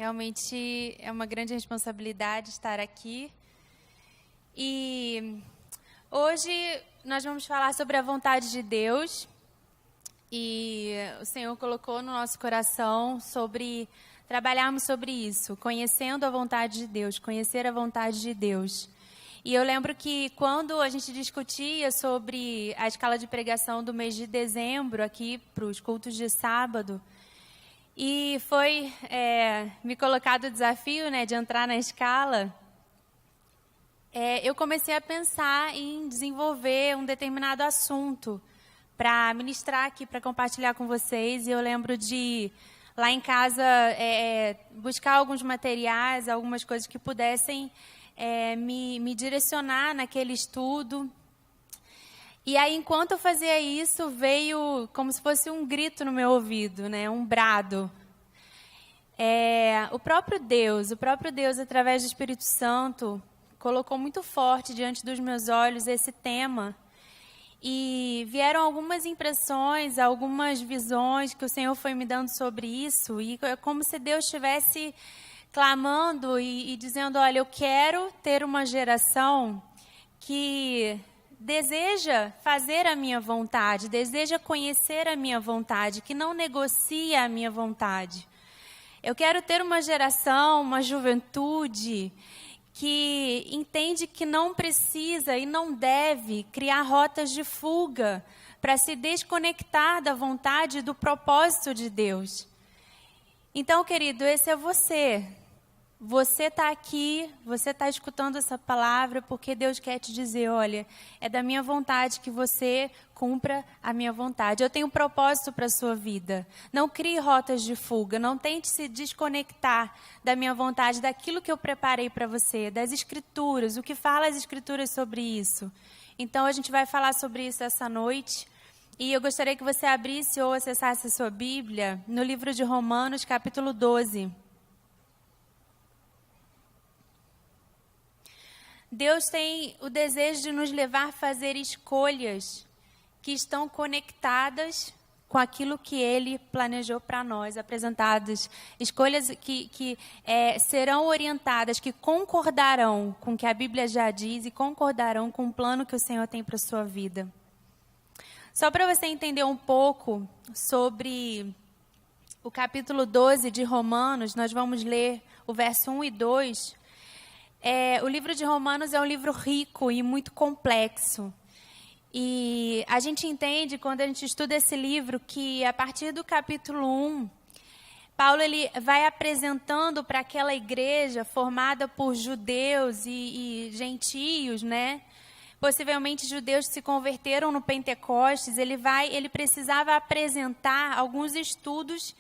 Realmente é uma grande responsabilidade estar aqui. E hoje nós vamos falar sobre a vontade de Deus. E o Senhor colocou no nosso coração sobre trabalharmos sobre isso, conhecendo a vontade de Deus, conhecer a vontade de Deus. E eu lembro que quando a gente discutia sobre a escala de pregação do mês de dezembro aqui para os cultos de sábado, e foi me colocado o desafio, de entrar na escala, eu comecei a pensar em desenvolver um determinado assunto para ministrar aqui, para compartilhar com vocês. E eu lembro de, lá em casa, buscar alguns materiais, algumas coisas que pudessem me direcionar naquele estudo. E aí, enquanto eu fazia isso, veio como se fosse um grito no meu ouvido, um brado. O próprio Deus, através do Espírito Santo, colocou muito forte diante dos meus olhos esse tema. E vieram algumas impressões, algumas visões que o Senhor foi me dando sobre isso. E é como se Deus estivesse clamando e dizendo, olha, eu quero ter uma geração que deseja fazer a minha vontade, deseja conhecer a minha vontade, que não negocia a minha vontade. Eu quero ter uma geração, uma juventude que entende que não precisa e não deve criar rotas de fuga para se desconectar da vontade e do propósito de Deus. Então, querido, esse é você. Você está aqui, você está escutando essa palavra porque Deus quer te dizer, olha, é da minha vontade que você cumpra a minha vontade. Eu tenho um propósito para a sua vida. Não crie rotas de fuga, não tente se desconectar da minha vontade, daquilo que eu preparei para você, das Escrituras, o que fala as Escrituras sobre isso. Então, a gente vai falar sobre isso essa noite. E eu gostaria que você abrisse ou acessasse a sua Bíblia no livro de Romanos, capítulo 12. Deus tem o desejo de nos levar a fazer escolhas que estão conectadas com aquilo que Ele planejou para nós, apresentadas. Escolhas que serão orientadas, que concordarão com o que a Bíblia já diz e concordarão com o plano que o Senhor tem para a sua vida. Só para você entender um pouco sobre o capítulo 12 de Romanos, nós vamos ler o verso 1 e 2. O livro de Romanos é um livro rico e muito complexo. E a gente entende, quando a gente estuda esse livro, que a partir do capítulo 1, Paulo ele vai apresentando para aquela igreja formada por judeus e gentios, Possivelmente judeus que se converteram no Pentecostes. Ele precisava apresentar alguns estudos.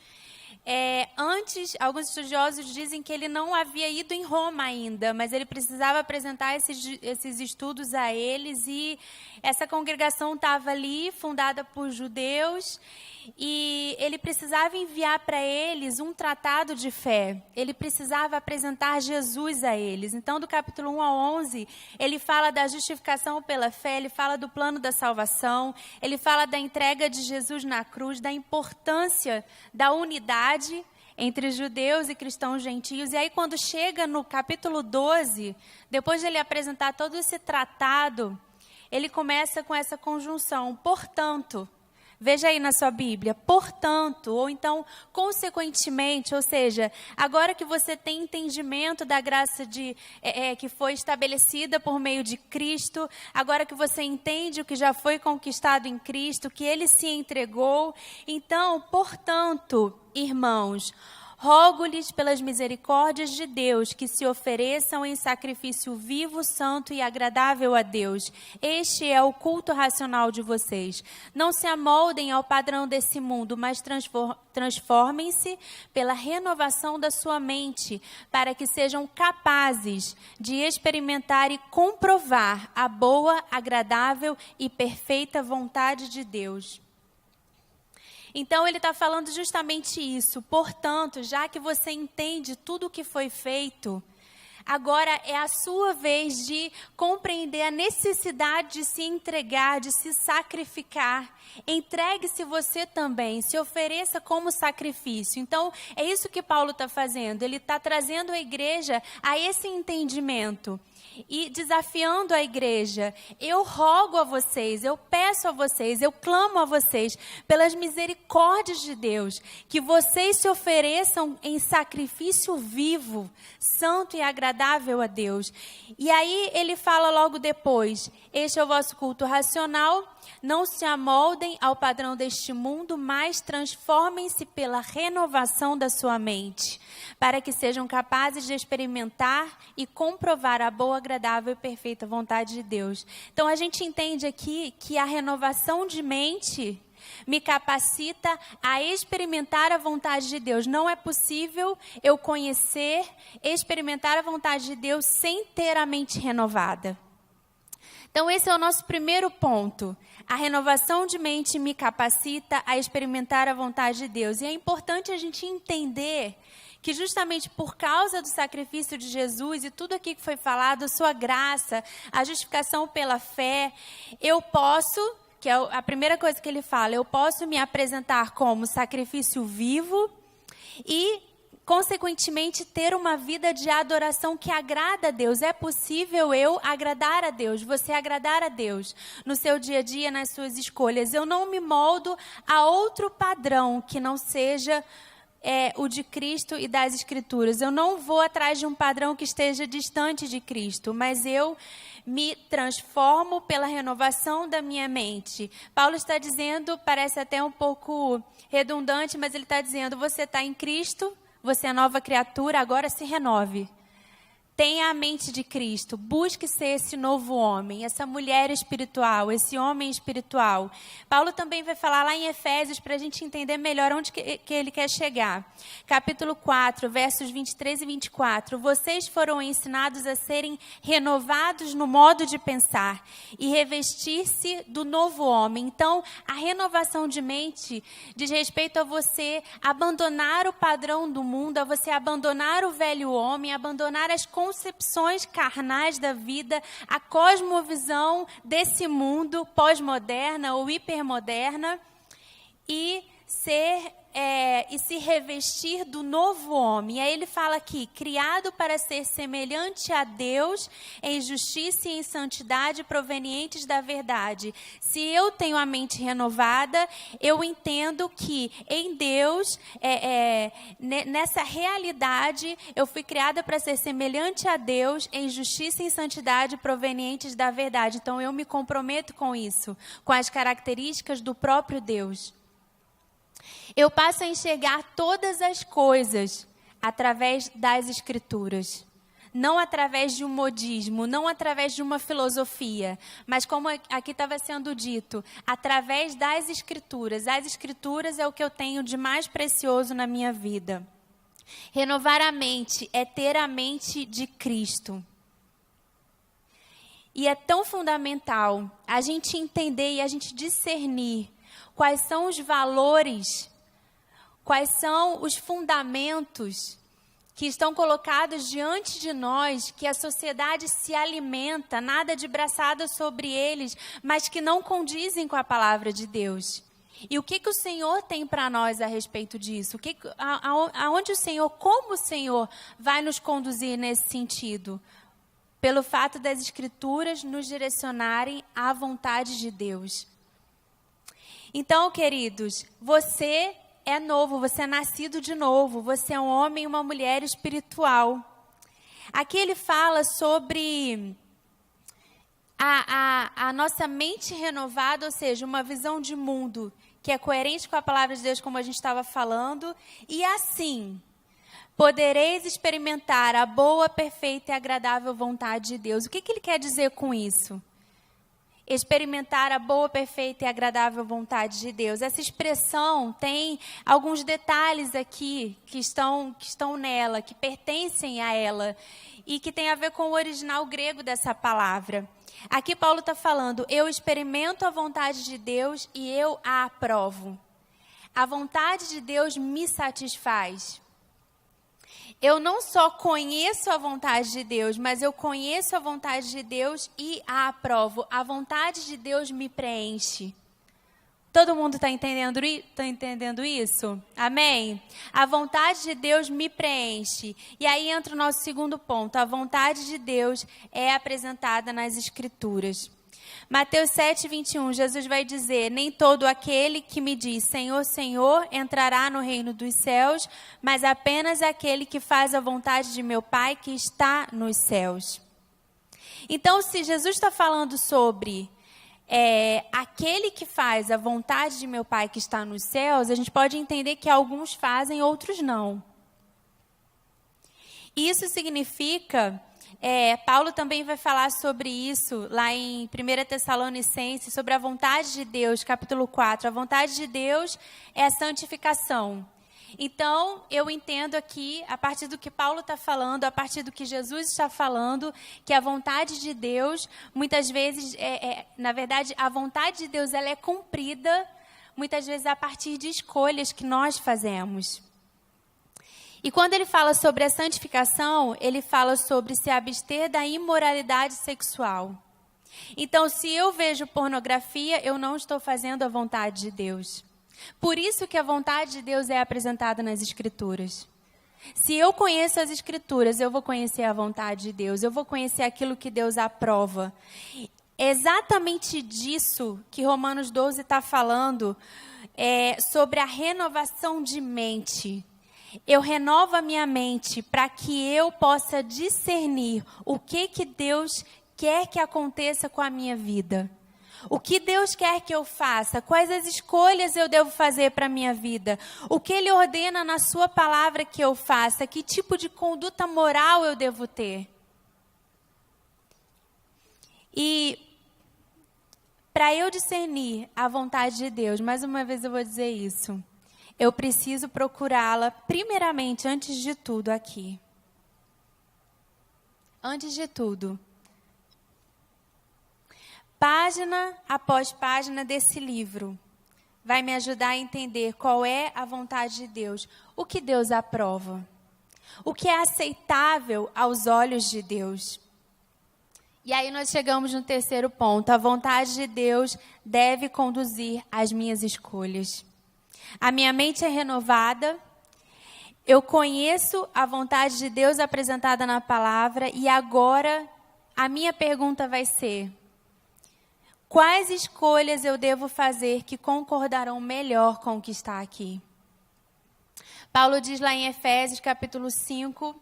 Antes, alguns estudiosos dizem que ele não havia ido em Roma ainda, mas ele precisava apresentar esses estudos a eles, e essa congregação estava ali, fundada por judeus, e ele precisava enviar para eles um tratado de fé. Ele precisava apresentar Jesus a eles. Então, do capítulo 1 ao 11, ele fala da justificação pela fé, ele fala do plano da salvação, ele fala da entrega de Jesus na cruz, da importância da unidade entre judeus e cristãos gentios. E aí, quando chega no capítulo 12, depois de ele apresentar todo esse tratado, ele começa com essa conjunção, portanto. Veja aí na sua Bíblia, portanto, ou então, consequentemente, ou seja, agora que você tem entendimento da graça que foi estabelecida por meio de Cristo, agora que você entende o que já foi conquistado em Cristo, que Ele se entregou, então, portanto, irmãos, rogo-lhes pelas misericórdias de Deus que se ofereçam em sacrifício vivo, santo e agradável a Deus. Este é o culto racional de vocês. Não se amoldem ao padrão desse mundo, mas transformem-se pela renovação da sua mente, para que sejam capazes de experimentar e comprovar a boa, agradável e perfeita vontade de Deus. Então, ele está falando justamente isso. Portanto, já que você entende tudo o que foi feito, Agora é a sua vez de compreender a necessidade de se entregar, de se sacrificar. Entregue-se você também, se ofereça como sacrifício. Então, é isso que Paulo está fazendo. Ele está trazendo a igreja a esse entendimento e desafiando a igreja. Eu rogo a vocês, eu peço a vocês, eu clamo a vocês, pelas misericórdias de Deus, que vocês se ofereçam em sacrifício vivo, santo e agradável a Deus. E aí ele fala logo depois: este é o vosso culto racional, não se amoldem ao padrão deste mundo, mas transformem-se pela renovação da sua mente, para que sejam capazes de experimentar e comprovar a boa, agradável e perfeita vontade de Deus. Então a gente entende aqui que a renovação de mente me capacita a experimentar a vontade de Deus. Não é possível eu conhecer, experimentar a vontade de Deus sem ter a mente renovada. Então esse é o nosso primeiro ponto. A renovação de mente me capacita a experimentar a vontade de Deus. E é importante a gente entender que justamente por causa do sacrifício de Jesus e tudo aqui que foi falado, a sua graça, a justificação pela fé, eu posso, que é a primeira coisa que ele fala, eu posso me apresentar como sacrifício vivo e, consequentemente, ter uma vida de adoração que agrada a Deus. É possível eu agradar a Deus, você agradar a Deus no seu dia a dia, nas suas escolhas. Eu não me moldo a outro padrão que não seja o de Cristo e das Escrituras. Eu não vou atrás de um padrão que esteja distante de Cristo, mas eu me transformo pela renovação da minha mente. Paulo está dizendo, parece até um pouco redundante, mas ele está dizendo: você está em Cristo, você é nova criatura, agora se renove. Tenha a mente de Cristo, busque ser esse novo homem, essa mulher espiritual, esse homem espiritual. Paulo também vai falar lá em Efésios para a gente entender melhor onde que ele quer chegar. Capítulo 4, versos 23 e 24. Vocês foram ensinados a serem renovados no modo de pensar e revestir-se do novo homem. Então, a renovação de mente diz respeito a você abandonar o padrão do mundo, a você abandonar o velho homem, abandonar as concepções carnais da vida, a cosmovisão desse mundo pós-moderna ou hipermoderna e se revestir do novo homem. E aí ele fala aqui: criado para ser semelhante a Deus em justiça e em santidade provenientes da verdade. Se eu tenho a mente renovada, eu entendo que em Deus, nessa realidade, eu fui criada para ser semelhante a Deus em justiça e em santidade provenientes da verdade. Então eu me comprometo com isso, com as características do próprio Deus. Eu passo a enxergar todas as coisas através das Escrituras. Não através de um modismo, não através de uma filosofia, mas como aqui estava sendo dito, através das Escrituras. As Escrituras é o que eu tenho de mais precioso na minha vida. Renovar a mente é ter a mente de Cristo. E é tão fundamental a gente entender e a gente discernir quais são os valores, quais são os fundamentos que estão colocados diante de nós, que a sociedade se alimenta, nada de braçada sobre eles, mas que não condizem com a palavra de Deus. E o que o Senhor tem para nós a respeito disso? Aonde o Senhor, como o Senhor vai nos conduzir nesse sentido? Pelo fato das Escrituras nos direcionarem à vontade de Deus. Então, queridos, você é novo, você é nascido de novo, você é um homem e uma mulher espiritual. Aqui ele fala sobre a nossa mente renovada, ou seja, uma visão de mundo que é coerente com a palavra de Deus, como a gente estava falando, e assim podereis experimentar a boa, perfeita e agradável vontade de Deus. O que ele quer dizer com isso? Experimentar a boa, perfeita e agradável vontade de Deus. Essa expressão tem alguns detalhes aqui que estão nela, que pertencem a ela e que tem a ver com o original grego dessa palavra. Aqui Paulo está falando: eu experimento a vontade de Deus e eu a aprovo. A vontade de Deus me satisfaz. eu não só conheço a vontade de Deus, mas eu conheço a vontade de Deus e a aprovo. A vontade de Deus me preenche. Todo mundo está entendendo isso? Amém? A vontade de Deus me preenche. E aí entra o nosso segundo ponto. A vontade de Deus é apresentada nas Escrituras. Mateus 7:21, Jesus vai dizer: nem todo aquele que me diz Senhor, Senhor, entrará no reino dos céus, mas apenas aquele que faz a vontade de meu Pai que está nos céus. Então, se Jesus está falando sobre aquele que faz a vontade de meu Pai que está nos céus, a gente pode entender que alguns fazem, outros não. Isso significa... Paulo também vai falar sobre isso lá em 1 Tessalonicenses, sobre a vontade de Deus, capítulo 4. A vontade de Deus é a santificação. Então, eu entendo aqui, a partir do que Paulo está falando, a partir do que Jesus está falando, que a vontade de Deus, muitas vezes, na verdade, a vontade de Deus ela é cumprida, muitas vezes a partir de escolhas que nós fazemos. E quando ele fala sobre a santificação, ele fala sobre se abster da imoralidade sexual. Então, se eu vejo pornografia, eu não estou fazendo a vontade de Deus. Por isso que a vontade de Deus é apresentada nas Escrituras. Se eu conheço as Escrituras, eu vou conhecer a vontade de Deus, eu vou conhecer aquilo que Deus aprova. É exatamente disso que Romanos 12 está falando, sobre a renovação de mente. Eu renovo a minha mente para que eu possa discernir o que Deus quer que aconteça com a minha vida. O que Deus quer que eu faça? Quais as escolhas eu devo fazer para a minha vida? O que Ele ordena na sua palavra que eu faça? Que tipo de conduta moral eu devo ter? E para eu discernir a vontade de Deus, mais uma vez eu vou dizer isso, eu preciso procurá-la primeiramente, antes de tudo, aqui. Antes de tudo. Página após página desse livro vai me ajudar a entender qual é a vontade de Deus, o que Deus aprova, o que é aceitável aos olhos de Deus. E aí nós chegamos no terceiro ponto, a vontade de Deus deve conduzir as minhas escolhas. A minha mente é renovada, eu conheço a vontade de Deus apresentada na palavra e agora a minha pergunta vai ser: quais escolhas eu devo fazer que concordarão melhor com o que está aqui? Paulo diz lá em Efésios capítulo 5,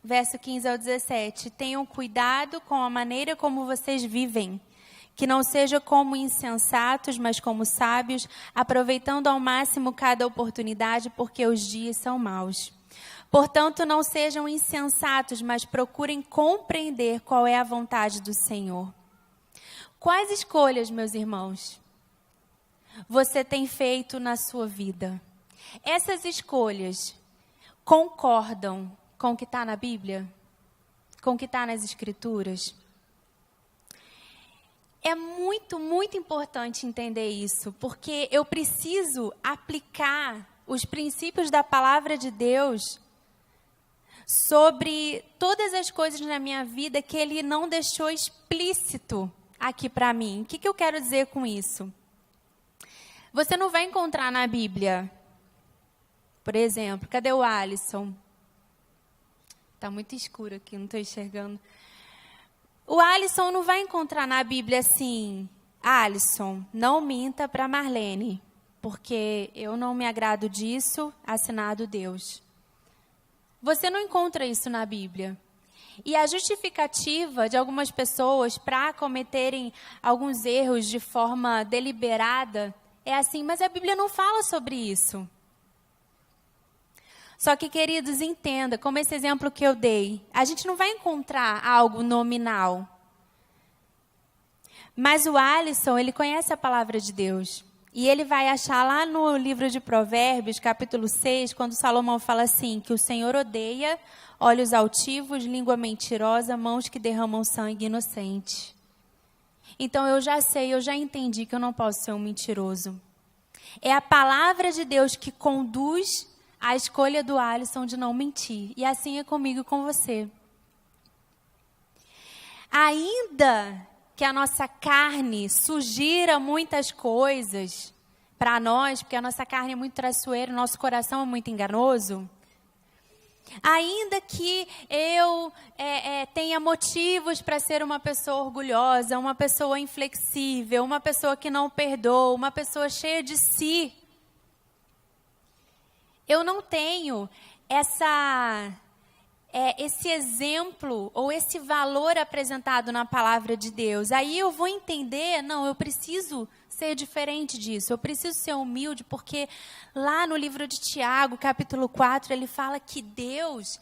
verso 15 ao 17, tenham cuidado com a maneira como vocês vivem, que não seja como insensatos, mas como sábios, aproveitando ao máximo cada oportunidade, porque os dias são maus. Portanto, não sejam insensatos, mas procurem compreender qual é a vontade do Senhor. Quais escolhas, meus irmãos, você tem feito na sua vida? Essas escolhas concordam com o que está na Bíblia? Com o que está nas Escrituras? É muito, muito importante entender isso, porque eu preciso aplicar os princípios da palavra de Deus sobre todas as coisas na minha vida que Ele não deixou explícito aqui para mim. O que eu quero dizer com isso? Você não vai encontrar na Bíblia, por exemplo, cadê o Alisson? Está muito escuro aqui, não estou enxergando. O Alisson não vai encontrar na Bíblia assim: Alisson, não minta para Marlene, porque eu não me agrado disso, assinado Deus. Você não encontra isso na Bíblia. E a justificativa de algumas pessoas para cometerem alguns erros de forma deliberada é assim: mas a Bíblia não fala sobre isso. Só que, queridos, entenda, como esse exemplo que eu dei, a gente não vai encontrar algo nominal. Mas o Alisson, ele conhece a palavra de Deus. E ele vai achar lá no livro de Provérbios, capítulo 6, quando Salomão fala assim, que o Senhor odeia olhos altivos, língua mentirosa, mãos que derramam sangue inocente. Então eu já sei, eu já entendi que eu não posso ser um mentiroso. É a palavra de Deus que conduz a escolha do Alisson de não mentir. E assim é comigo e com você. Ainda que a nossa carne sugira muitas coisas para nós, porque a nossa carne é muito traiçoeira, o nosso coração é muito enganoso, ainda que eu tenha motivos para ser uma pessoa orgulhosa, uma pessoa inflexível, uma pessoa que não perdoa, uma pessoa cheia de si, eu não tenho esse exemplo ou esse valor apresentado na palavra de Deus. Aí eu vou entender, não, eu preciso ser diferente disso, eu preciso ser humilde, porque lá no livro de Tiago, capítulo 4, ele fala que Deus,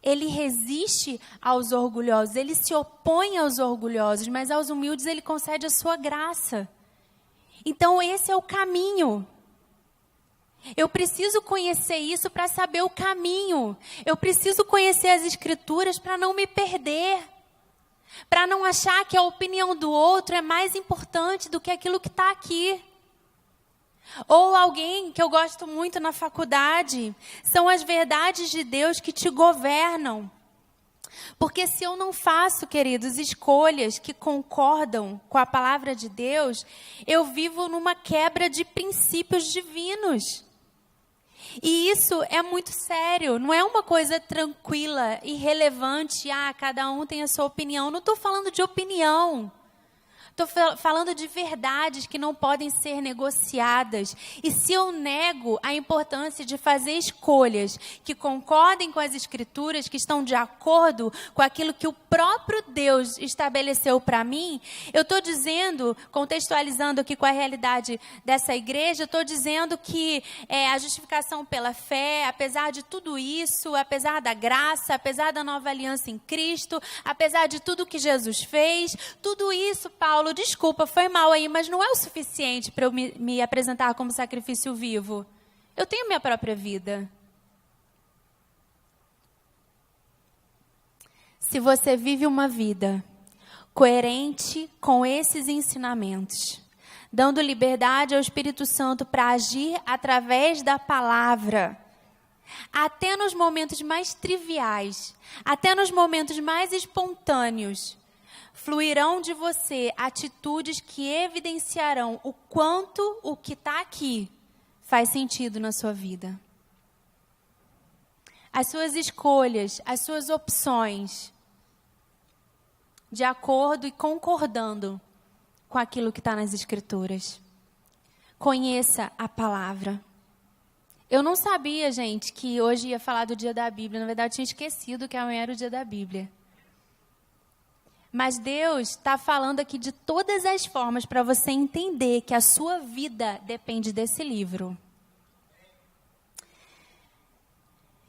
ele resiste aos orgulhosos, ele se opõe aos orgulhosos, mas aos humildes ele concede a sua graça. Então esse é o caminho. Eu preciso conhecer isso para saber o caminho. Eu preciso conhecer as Escrituras para não me perder. Para não achar que a opinião do outro é mais importante do que aquilo que está aqui. Ou alguém que eu gosto muito na faculdade. São as verdades de Deus que te governam. Porque se eu não faço, queridos, escolhas que concordam com a palavra de Deus, eu vivo numa quebra de princípios divinos. E isso é muito sério, não é uma coisa tranquila, irrelevante, cada um tem a sua opinião. Não estou falando de opinião, estou falando de verdades que não podem ser negociadas. E se eu nego a importância de fazer escolhas que concordem com as Escrituras, que estão de acordo com aquilo que o próprio Deus estabeleceu para mim, eu estou dizendo, contextualizando aqui com a realidade dessa igreja, eu estou dizendo que a justificação pela fé, apesar de tudo isso, apesar da graça, apesar da nova aliança em Cristo, apesar de tudo que Jesus fez, tudo isso, Paulo, desculpa, foi mal aí, mas não é o suficiente para eu me apresentar como sacrifício vivo. Eu tenho minha própria vida. Se você vive uma vida coerente com esses ensinamentos, dando liberdade ao Espírito Santo para agir através da palavra, até nos momentos mais triviais, até nos momentos mais espontâneos, fluirão de você atitudes que evidenciarão o quanto o que está aqui faz sentido na sua vida. As suas escolhas, as suas opções, de acordo e concordando com aquilo que está nas Escrituras. Conheça a palavra. Eu não sabia, gente, que hoje ia falar do dia da Bíblia. Na verdade, eu tinha esquecido que amanhã era o dia da Bíblia. Mas Deus está falando aqui de todas as formas para você entender que a sua vida depende desse livro.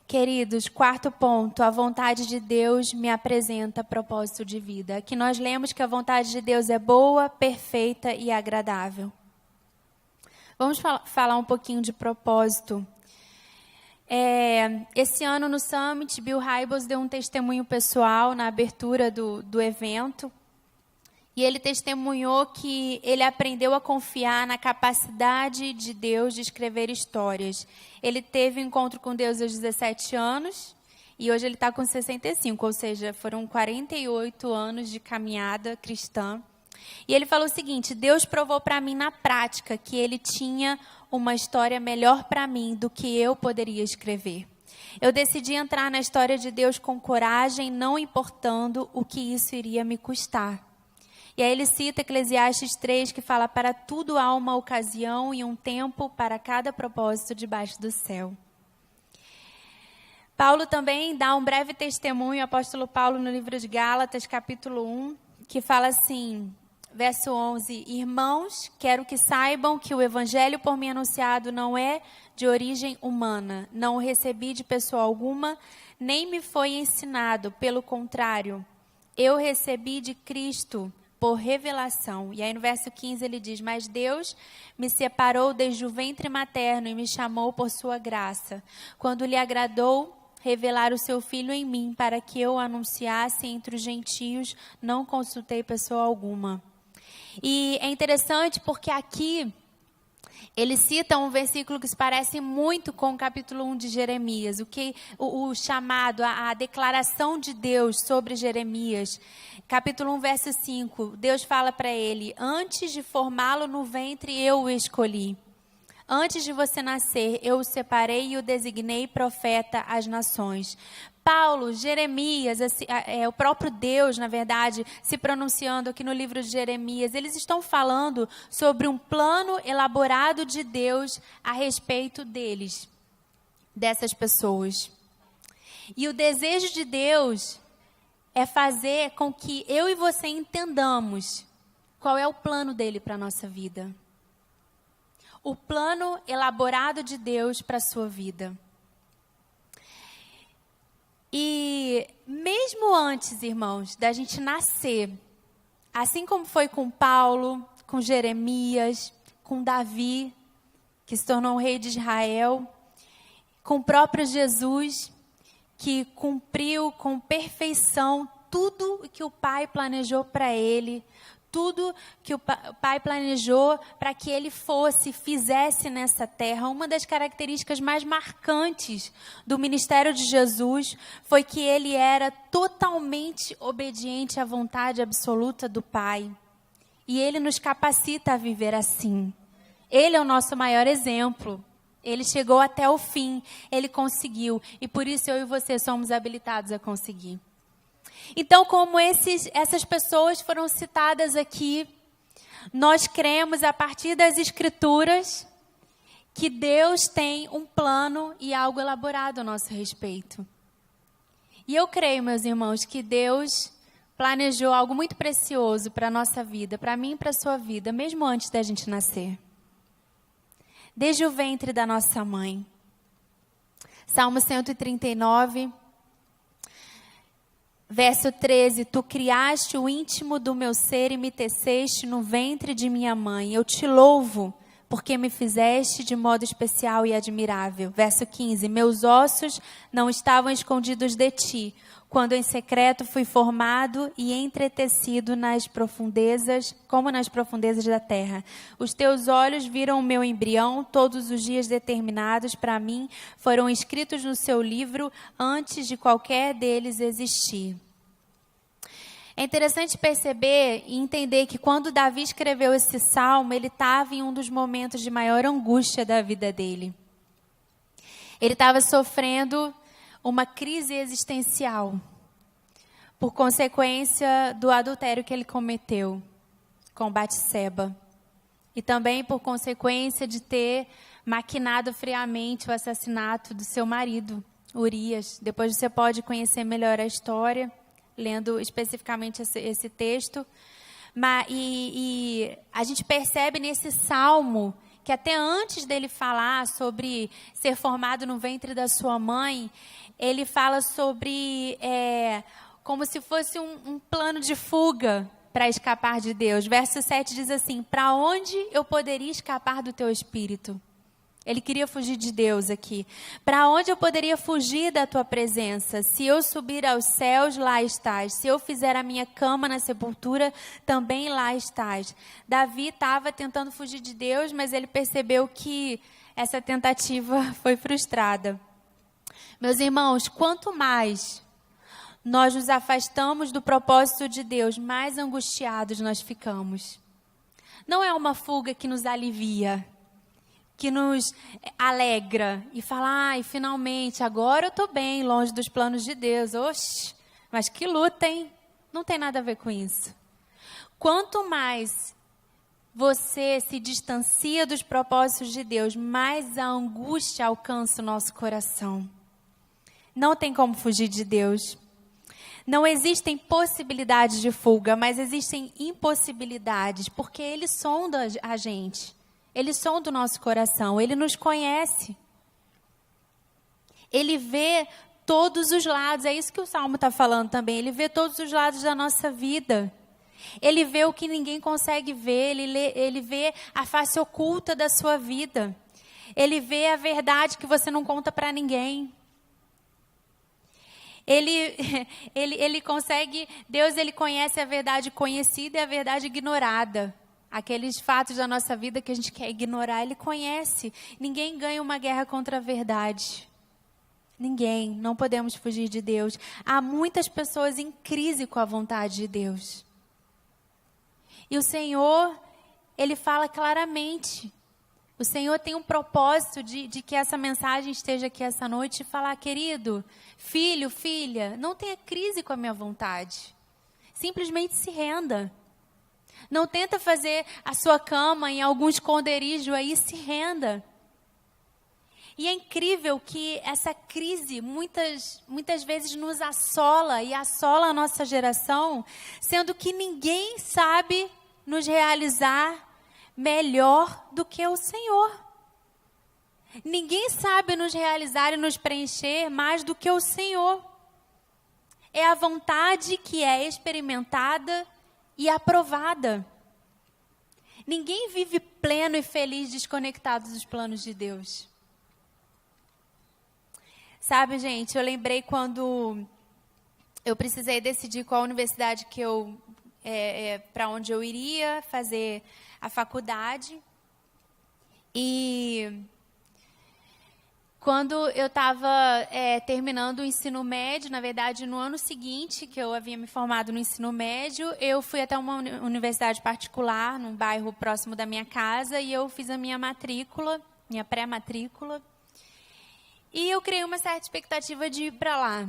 Queridos, quarto ponto, a vontade de Deus me apresenta propósito de vida. Aqui nós lemos que a vontade de Deus é boa, perfeita e agradável. Vamos falar um pouquinho de propósito. Esse ano no Summit, Bill Hybels deu um testemunho pessoal na abertura do evento. E ele testemunhou que ele aprendeu a confiar na capacidade de Deus de escrever histórias. Ele teve um encontro com Deus aos 17 anos e hoje ele está com 65, ou seja, foram 48 anos de caminhada cristã. E ele falou o seguinte: Deus provou para mim na prática que ele tinha uma história melhor para mim do que eu poderia escrever. Eu decidi entrar na história de Deus com coragem, não importando o que isso iria me custar. E aí ele cita Eclesiastes 3, que fala: para tudo há uma ocasião e um tempo para cada propósito debaixo do céu. Paulo também dá um breve testemunho, o apóstolo Paulo, no livro de Gálatas, capítulo 1, que fala assim, verso 11: Irmãos, quero que saibam que o evangelho por mim anunciado não é de origem humana. Não o recebi de pessoa alguma, nem me foi ensinado. Pelo contrário, eu recebi de Cristo por revelação. E aí no verso 15 ele diz: mas Deus me separou desde o ventre materno e me chamou por sua graça, quando lhe agradou revelar o seu Filho em mim, para que eu o anunciasse entre os gentios. Não consultei pessoa alguma. E é interessante porque aqui ele cita um versículo que se parece muito com o capítulo 1 de Jeremias, o chamado, a declaração de Deus sobre Jeremias. Capítulo 1, verso 5, Deus fala para ele: antes de formá-lo no ventre, eu o escolhi. Antes de você nascer, eu o separei e o designei profeta às nações. Paulo, Jeremias, o próprio Deus, na verdade, se pronunciando aqui no livro de Jeremias, eles estão falando sobre um plano elaborado de Deus a respeito deles, dessas pessoas. E o desejo de Deus é fazer com que eu e você entendamos qual é o plano dele para a nossa vida. O plano elaborado de Deus para a sua vida. E mesmo antes, irmãos, da gente nascer, assim como foi com Paulo, com Jeremias, com Davi, que se tornou o rei de Israel, com o próprio Jesus, que cumpriu com perfeição tudo o que o Pai planejou para ele, tudo que o Pai planejou para que ele fizesse nessa terra. Uma das características mais marcantes do ministério de Jesus foi que ele era totalmente obediente à vontade absoluta do Pai. E ele nos capacita a viver assim. Ele é o nosso maior exemplo. Ele chegou até o fim, ele conseguiu. E por isso eu e você somos habilitados a conseguir. Então, como essas pessoas foram citadas aqui, nós cremos a partir das Escrituras que Deus tem um plano e algo elaborado a nosso respeito. E eu creio, meus irmãos, que Deus planejou algo muito precioso para a nossa vida, para mim e para a sua vida, mesmo antes da gente nascer. Desde o ventre da nossa mãe. Salmo 139, verso 13, tu criaste o íntimo do meu ser e me teceste no ventre de minha mãe. Eu te louvo, porque me fizeste de modo especial e admirável. Verso 15, meus ossos não estavam escondidos de ti, quando em secreto fui formado e entretecido nas profundezas, como nas profundezas da terra. Os teus olhos viram o meu embrião, todos os dias determinados para mim foram escritos no seu livro antes de qualquer deles existir. É interessante perceber e entender que quando Davi escreveu esse salmo, ele estava em um dos momentos de maior angústia da vida dele. Ele estava sofrendo uma crise existencial por consequência do adultério que ele cometeu com Batseba. E também por consequência de ter maquinado friamente o assassinato do seu marido, Urias. Depois você pode conhecer melhor a história, lendo especificamente esse texto. E a gente percebe nesse salmo que até antes dele falar sobre ser formado no ventre da sua mãe, ele fala sobre como se fosse um plano de fuga para escapar de Deus. Verso 7 diz assim, para onde eu poderia escapar do teu espírito? Ele queria fugir de Deus aqui. Para onde eu poderia fugir da tua presença? Se eu subir aos céus, lá estás. Se eu fizer a minha cama na sepultura, também lá estás. Davi estava tentando fugir de Deus, mas ele percebeu que essa tentativa foi frustrada. Meus irmãos, quanto mais nós nos afastamos do propósito de Deus, mais angustiados nós ficamos. Não é uma fuga que nos alivia, que nos alegra e fala, ai, finalmente, agora eu estou bem, longe dos planos de Deus. Oxe, mas que luta, hein? Não tem nada a ver com isso. Quanto mais você se distancia dos propósitos de Deus, mais a angústia alcança o nosso coração. Não tem como fugir de Deus. Não existem possibilidades de fuga, mas existem impossibilidades, porque Ele sonda a gente. Ele sonda o nosso coração, Ele nos conhece. Ele vê todos os lados, é isso que o Salmo está falando também. Ele vê todos os lados da nossa vida. Ele vê o que ninguém consegue ver, ele vê a face oculta da sua vida. Ele vê a verdade que você não conta para ninguém. Ele consegue, Deus ele conhece a verdade conhecida e a verdade ignorada. Aqueles fatos da nossa vida que a gente quer ignorar, Ele conhece. Ninguém ganha uma guerra contra a verdade. Ninguém. Não podemos fugir de Deus. Há muitas pessoas em crise com a vontade de Deus. E o Senhor, Ele fala claramente. O Senhor tem um propósito de que essa mensagem esteja aqui essa noite e falar, querido, filho, filha, não tenha crise com a minha vontade. Simplesmente se renda. Não tenta fazer a sua cama em algum esconderijo aí, se renda. E é incrível que essa crise muitas vezes nos assola e assola a nossa geração, sendo que ninguém sabe nos realizar melhor do que o Senhor. Ninguém sabe nos realizar e nos preencher mais do que o Senhor. É a vontade que é experimentada e aprovada. Ninguém vive pleno e feliz desconectado dos planos de Deus. Sabe, gente, eu lembrei quando eu precisei decidir qual universidade que para onde eu iria fazer a faculdade. E quando eu estava terminando o ensino médio, na verdade, no ano seguinte, que eu havia me formado no ensino médio, eu fui até uma universidade particular, num bairro próximo da minha casa, e eu fiz a minha matrícula, minha pré-matrícula. E eu criei uma certa expectativa de ir para lá,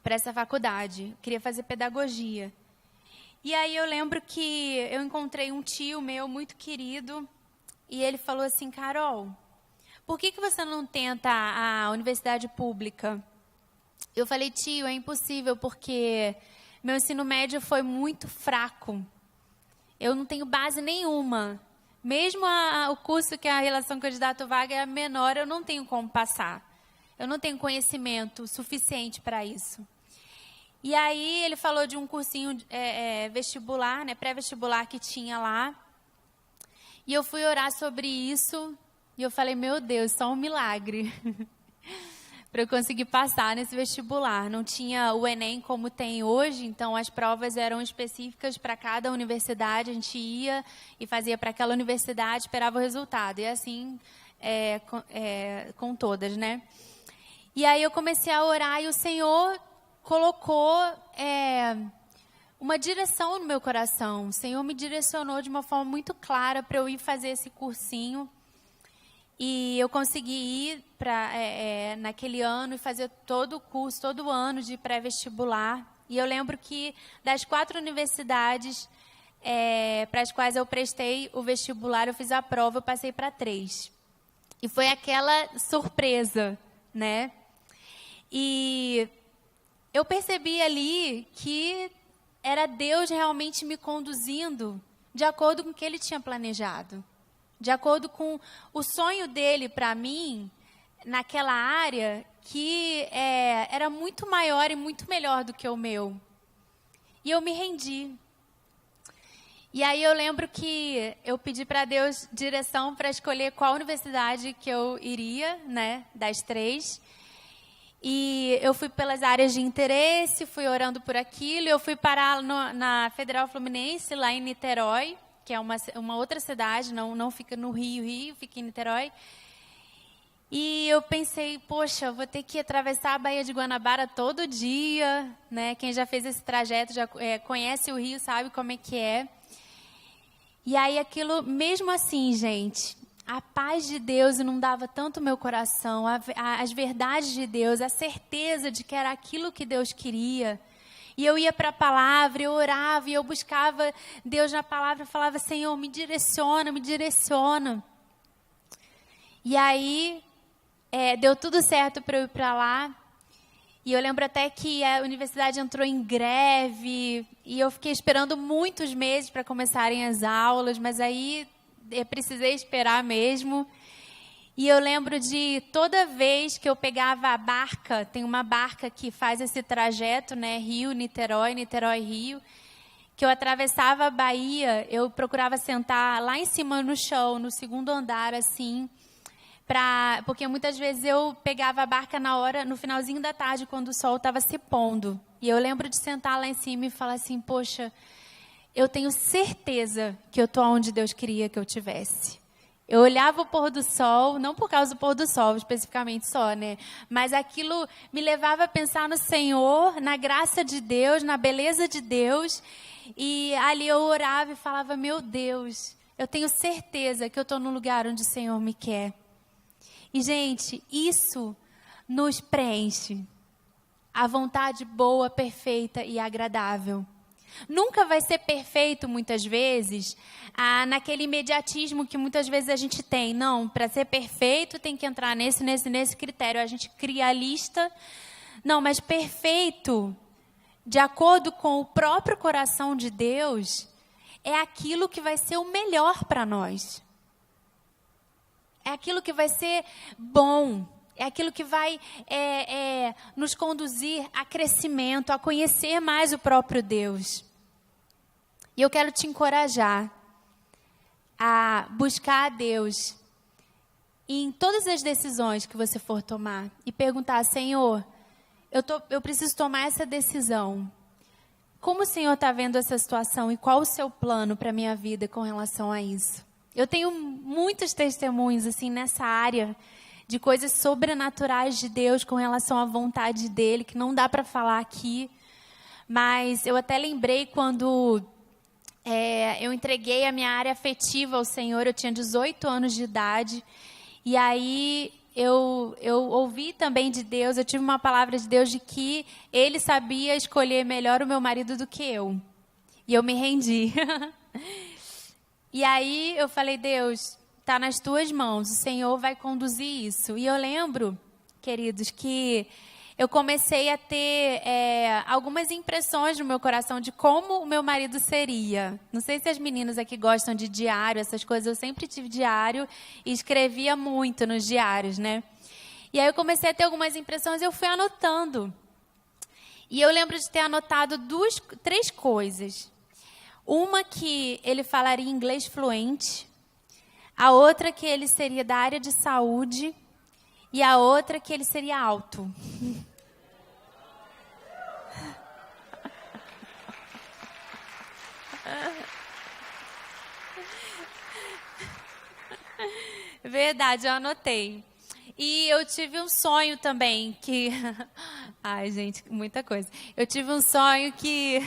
para essa faculdade. Eu queria fazer pedagogia. E aí eu lembro que eu encontrei um tio meu muito querido, e ele falou assim, Carol, por que você não tenta a universidade pública? Eu falei, tio, é impossível, porque meu ensino médio foi muito fraco. Eu não tenho base nenhuma. Mesmo o curso que a relação candidato-vaga é menor, eu não tenho como passar. Eu não tenho conhecimento suficiente para isso. E aí ele falou de um cursinho vestibular, né, pré-vestibular que tinha lá. E eu fui orar sobre isso. E eu falei, meu Deus, só um milagre para eu conseguir passar nesse vestibular. Não tinha o Enem como tem hoje, então as provas eram específicas para cada universidade. A gente ia e fazia para aquela universidade, esperava o resultado. E assim com todas, né? E aí eu comecei a orar e o Senhor colocou uma direção no meu coração. O Senhor me direcionou de uma forma muito clara para eu ir fazer esse cursinho. E eu consegui ir naquele ano e fazer todo o curso, todo o ano de pré-vestibular. E eu lembro que das 4 universidades para as quais eu prestei o vestibular, eu fiz a prova, eu passei para 3. E foi aquela surpresa, né? E eu percebi ali que era Deus realmente me conduzindo de acordo com o que Ele tinha planejado. De acordo com o sonho dele para mim, naquela área, que era muito maior e muito melhor do que o meu. E eu me rendi. E aí eu lembro que eu pedi para Deus direção para escolher qual universidade que eu iria, né, das 3. E eu fui pelas áreas de interesse, fui orando por aquilo. Eu fui parar na Federal Fluminense, lá em Niterói, que é uma outra cidade, não fica no Rio, fica em Niterói. E eu pensei, poxa, eu vou ter que atravessar a Baía de Guanabara todo dia, né? Quem já fez esse trajeto, já conhece o Rio, sabe como é que é. E aí aquilo, mesmo assim, gente, a paz de Deus inundava tanto o meu coração, as verdades de Deus, a certeza de que era aquilo que Deus queria. E eu ia para a palavra, eu orava, e eu buscava Deus na palavra, eu falava, Senhor, me direciona, me direciona. E aí, deu tudo certo para eu ir para lá. E eu lembro até que a universidade entrou em greve, e eu fiquei esperando muitos meses para começarem as aulas, mas aí eu precisei esperar mesmo. E eu lembro de toda vez que eu pegava a barca, tem uma barca que faz esse trajeto, né, Rio-Niterói, Niterói-Rio, que eu atravessava a Bahia, eu procurava sentar lá em cima no chão, no segundo andar, assim, porque muitas vezes eu pegava a barca no finalzinho da tarde, quando o sol estava se pondo. E eu lembro de sentar lá em cima e falar assim, poxa, eu tenho certeza que eu estou onde Deus queria que eu tivesse. Eu olhava o pôr do sol, não por causa do pôr do sol especificamente só, né? Mas aquilo me levava a pensar no Senhor, na graça de Deus, na beleza de Deus. E ali eu orava e falava, meu Deus, eu tenho certeza que eu estou no lugar onde o Senhor me quer. E, gente, isso nos preenche. A vontade boa, perfeita e agradável. Nunca vai ser perfeito, muitas vezes, naquele imediatismo que muitas vezes a gente tem. Não, para ser perfeito tem que entrar nesse critério. A gente cria a lista. Não, mas perfeito, de acordo com o próprio coração de Deus, é aquilo que vai ser o melhor para nós. É aquilo que vai ser bom. É aquilo que vai nos conduzir a crescimento, a conhecer mais o próprio Deus. E eu quero te encorajar a buscar a Deus em todas as decisões que você for tomar. E perguntar, Senhor, eu preciso tomar essa decisão. Como o Senhor está vendo essa situação e qual o seu plano para a minha vida com relação a isso? Eu tenho muitos testemunhos assim, nessa área de coisas sobrenaturais de Deus com relação à vontade dEle, que não dá para falar aqui. Mas eu até lembrei quando eu entreguei a minha área afetiva ao Senhor, eu tinha 18 anos de idade. E aí eu ouvi também de Deus, eu tive uma palavra de Deus de que Ele sabia escolher melhor o meu marido do que eu. E eu me rendi. E aí eu falei, Deus, está nas tuas mãos, o Senhor vai conduzir isso. E eu lembro, queridos, que eu comecei a ter algumas impressões no meu coração de como o meu marido seria. Não sei se as meninas aqui gostam de diário, essas coisas. Eu sempre tive diário e escrevia muito nos diários, né? E aí eu comecei a ter algumas impressões e eu fui anotando. E eu lembro de ter anotado 3 coisas. Uma que ele falaria inglês fluente. A outra que ele seria da área de saúde. E a outra que ele seria alto. Verdade, eu anotei. E eu tive um sonho também que... Ai, gente, muita coisa. Eu tive um sonho que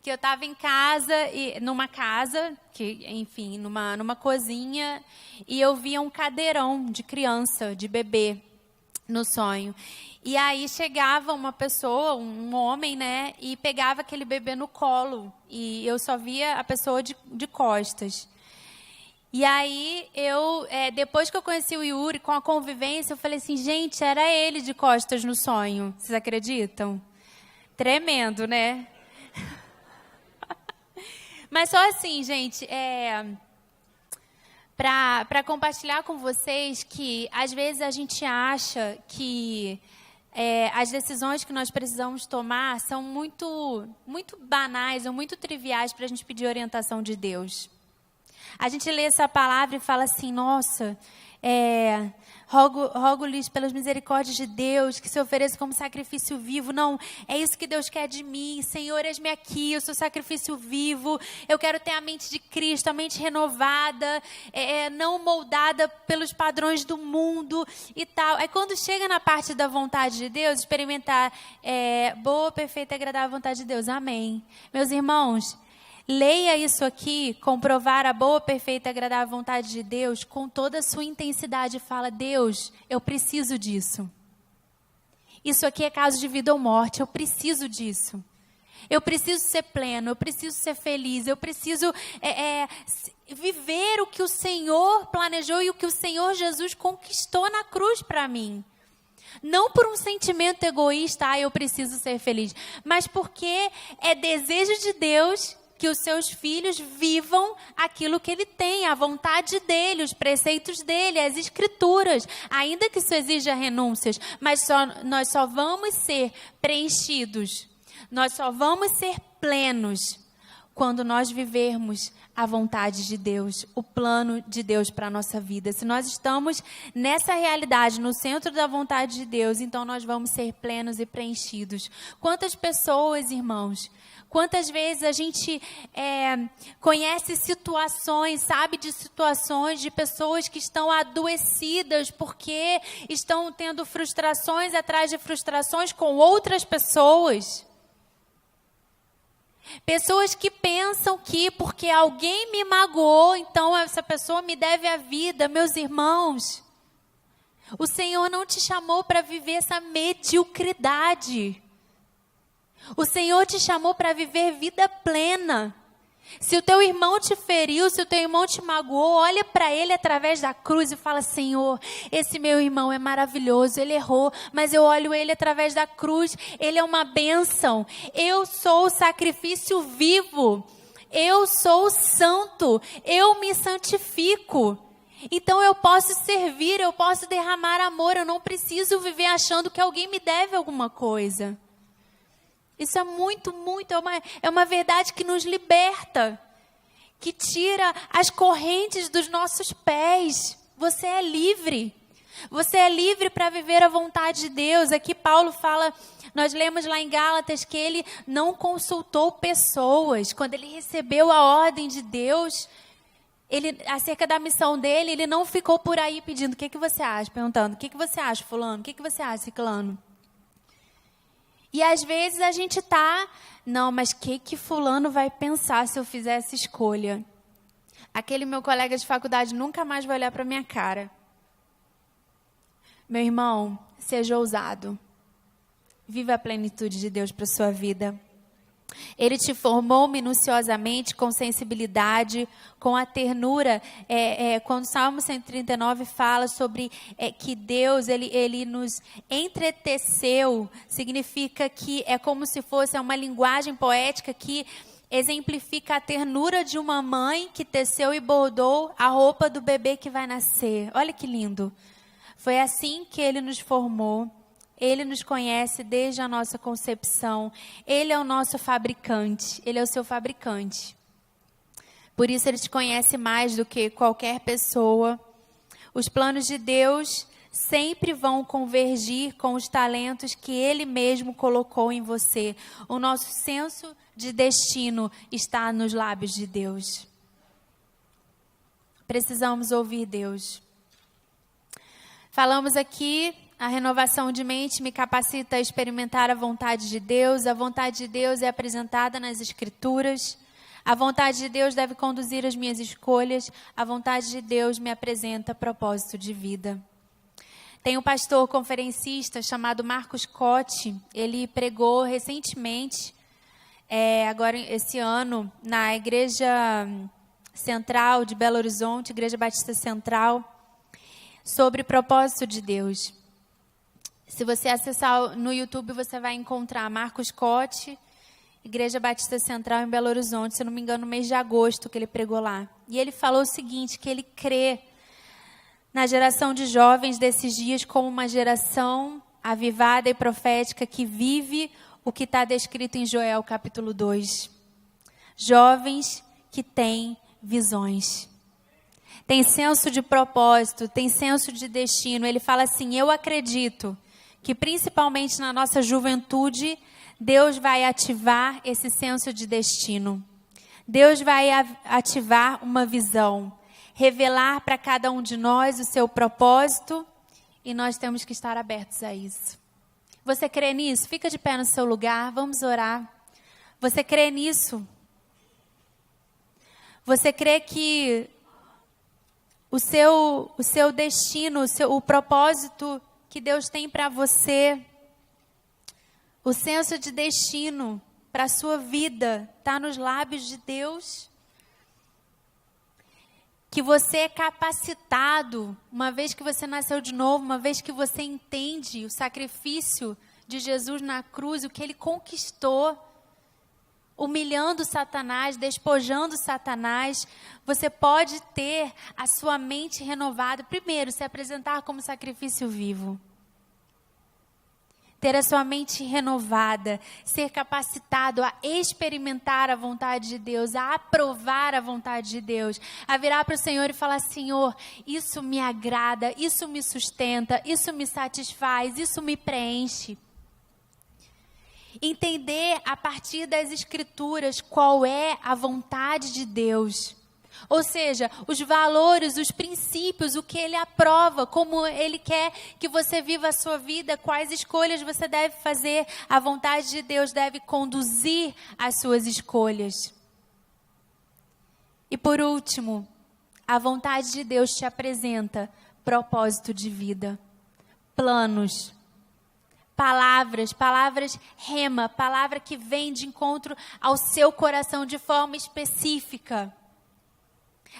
eu estava em casa, numa casa, enfim, numa cozinha, e eu via um cadeirão de criança, de bebê, no sonho. E aí chegava uma pessoa, um homem, né, e pegava aquele bebê no colo, e eu só via a pessoa de costas. E aí, depois que eu conheci o Yuri, com a convivência, eu falei assim, gente, era ele de costas no sonho. Vocês acreditam? Tremendo, né? Mas só assim, gente, para compartilhar com vocês que, às vezes, a gente acha que as decisões que nós precisamos tomar são muito, muito banais ou muito triviais para a gente pedir orientação de Deus. A gente lê essa palavra e fala assim, nossa, rogo-lhes pelas misericórdias de Deus que se ofereça como sacrifício vivo. Não, é isso que Deus quer de mim. Senhor, eis-me aqui, eu sou sacrifício vivo. Eu quero ter a mente de Cristo, a mente renovada, não moldada pelos padrões do mundo e tal. Aí quando chega na parte da vontade de Deus, experimentar boa, perfeita e agradável vontade de Deus. Amém. Meus irmãos, leia isso aqui, comprovar a boa, perfeita e agradável vontade de Deus com toda a sua intensidade. Fala, Deus, eu preciso disso. Isso aqui é caso de vida ou morte, eu preciso disso. Eu preciso ser pleno, eu preciso ser feliz, eu preciso viver o que o Senhor planejou e o que o Senhor Jesus conquistou na cruz para mim. Não por um sentimento egoísta, eu preciso ser feliz, mas porque é desejo de Deus que os seus filhos vivam aquilo que Ele tem, a vontade dEle, os preceitos dEle, as Escrituras. Ainda que isso exija renúncias, mas nós só vamos ser preenchidos, nós só vamos ser plenos quando nós vivermos a vontade de Deus, o plano de Deus para a nossa vida. Se nós estamos nessa realidade, no centro da vontade de Deus, então nós vamos ser plenos e preenchidos. Quantas pessoas, irmãos, quantas vezes a gente conhece situações, sabe de situações de pessoas que estão adoecidas porque estão tendo frustrações atrás de frustrações com outras pessoas. Pessoas que pensam que porque alguém me magoou, então essa pessoa me deve a vida. Meus irmãos, o Senhor não te chamou para viver essa mediocridade. O Senhor te chamou para viver vida plena. Se o teu irmão te feriu, se o teu irmão te magoou, olha para ele através da cruz e fala: Senhor, esse meu irmão é maravilhoso, ele errou, mas eu olho ele através da cruz, ele é uma bênção. Eu sou o sacrifício vivo, eu sou o santo, eu me santifico. Então eu posso servir, eu posso derramar amor, eu não preciso viver achando que alguém me deve alguma coisa. Isso é é uma verdade que nos liberta, que tira as correntes dos nossos pés. Você é livre. Você é livre para viver a vontade de Deus. Aqui Paulo fala, nós lemos lá em Gálatas que ele não consultou pessoas. Quando ele recebeu a ordem de Deus, acerca da missão dele, ele não ficou por aí pedindo: o que você acha? Perguntando: o que você acha, fulano? O que você acha, ciclano? E às vezes a gente não, mas que fulano vai pensar se eu fizer essa escolha? Aquele meu colega de faculdade nunca mais vai olhar para minha cara. Meu irmão, seja ousado. Viva a plenitude de Deus para a sua vida. Ele te formou minuciosamente, com sensibilidade, com a ternura. Quando o Salmo 139 fala sobre que Deus ele nos entreteceu, significa que é como se fosse uma linguagem poética que exemplifica a ternura de uma mãe que teceu e bordou a roupa do bebê que vai nascer. Olha que lindo. Foi assim que ele nos formou. Ele nos conhece desde a nossa concepção. Ele é o nosso fabricante. Ele é o seu fabricante. Por isso, ele te conhece mais do que qualquer pessoa. Os planos de Deus sempre vão convergir com os talentos que Ele mesmo colocou em você. O nosso senso de destino está nos lábios de Deus. Precisamos ouvir Deus. Falamos aqui... A renovação de mente me capacita a experimentar a vontade de Deus. A vontade de Deus é apresentada nas Escrituras. A vontade de Deus deve conduzir as minhas escolhas. A vontade de Deus me apresenta propósito de vida. Tem um pastor conferencista chamado Marcos Cotti. Ele pregou recentemente, agora esse ano, na Igreja Central de Belo Horizonte, Igreja Batista Central, sobre propósito de Deus. Se você acessar no YouTube, você vai encontrar Marcos Cotti, Igreja Batista Central em Belo Horizonte, se eu não me engano, no mês de agosto que ele pregou lá. E ele falou o seguinte, que ele crê na geração de jovens desses dias como uma geração avivada e profética que vive o que está descrito em Joel capítulo 2. Jovens que têm visões. Tem senso de propósito, tem senso de destino. Ele fala assim: eu acredito que principalmente na nossa juventude, Deus vai ativar esse senso de destino. Deus vai ativar uma visão, revelar para cada um de nós o seu propósito, e nós temos que estar abertos a isso. Você crê nisso? Fica de pé no seu lugar, vamos orar. Você crê nisso? Você crê que o seu destino, o propósito que Deus tem para você, o senso de destino para a sua vida está nos lábios de Deus? Que você é capacitado, uma vez que você nasceu de novo, uma vez que você entende o sacrifício de Jesus na cruz, o que Ele conquistou, humilhando Satanás, despojando Satanás, você pode ter a sua mente renovada. Primeiro, se apresentar como sacrifício vivo. ter a sua mente renovada, ser capacitado a experimentar a vontade de Deus, a aprovar a vontade de Deus, a virar para o Senhor e falar: Senhor, isso me agrada, isso me sustenta, isso me satisfaz, isso me preenche. Entender a partir das Escrituras qual é a vontade de Deus. Ou seja, os valores, os princípios, o que Ele aprova, como Ele quer que você viva a sua vida, quais escolhas você deve fazer. A vontade de Deus deve conduzir as suas escolhas. E por último, a vontade de Deus te apresenta propósito de vida, planos, palavras rema, palavra que vem de encontro ao seu coração de forma específica.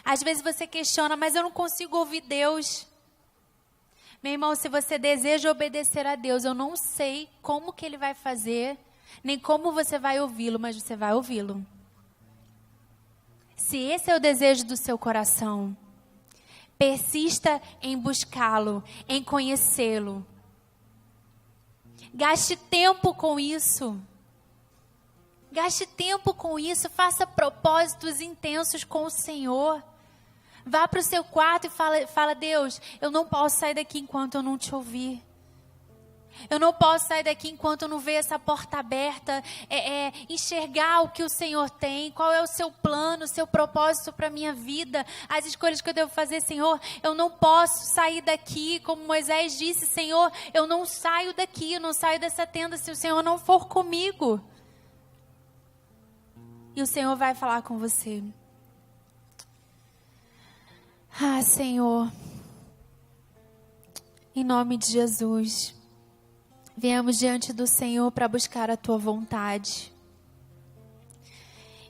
Às vezes você questiona: mas eu não consigo ouvir Deus. Meu irmão, se você deseja obedecer a Deus, eu não sei como que Ele vai fazer, nem como você vai ouvi-lo, mas você vai ouvi-lo. Se esse é o desejo do seu coração, persista em buscá-lo, em conhecê-lo. Gaste tempo com isso. Gaste tempo com isso, faça propósitos intensos com o Senhor. Vá para o seu quarto e fala: Deus, eu não posso sair daqui enquanto eu não te ouvir. Eu não posso sair daqui enquanto eu não ver essa porta aberta, enxergar o que o Senhor tem, qual é o seu plano, o seu propósito para a minha vida, as escolhas que eu devo fazer. Senhor, eu não posso sair daqui, como Moisés disse: Senhor, eu não saio daqui, eu não saio dessa tenda se o Senhor não for comigo. E o Senhor vai falar com você: ah, Senhor, em nome de Jesus, viemos diante do Senhor para buscar a Tua vontade.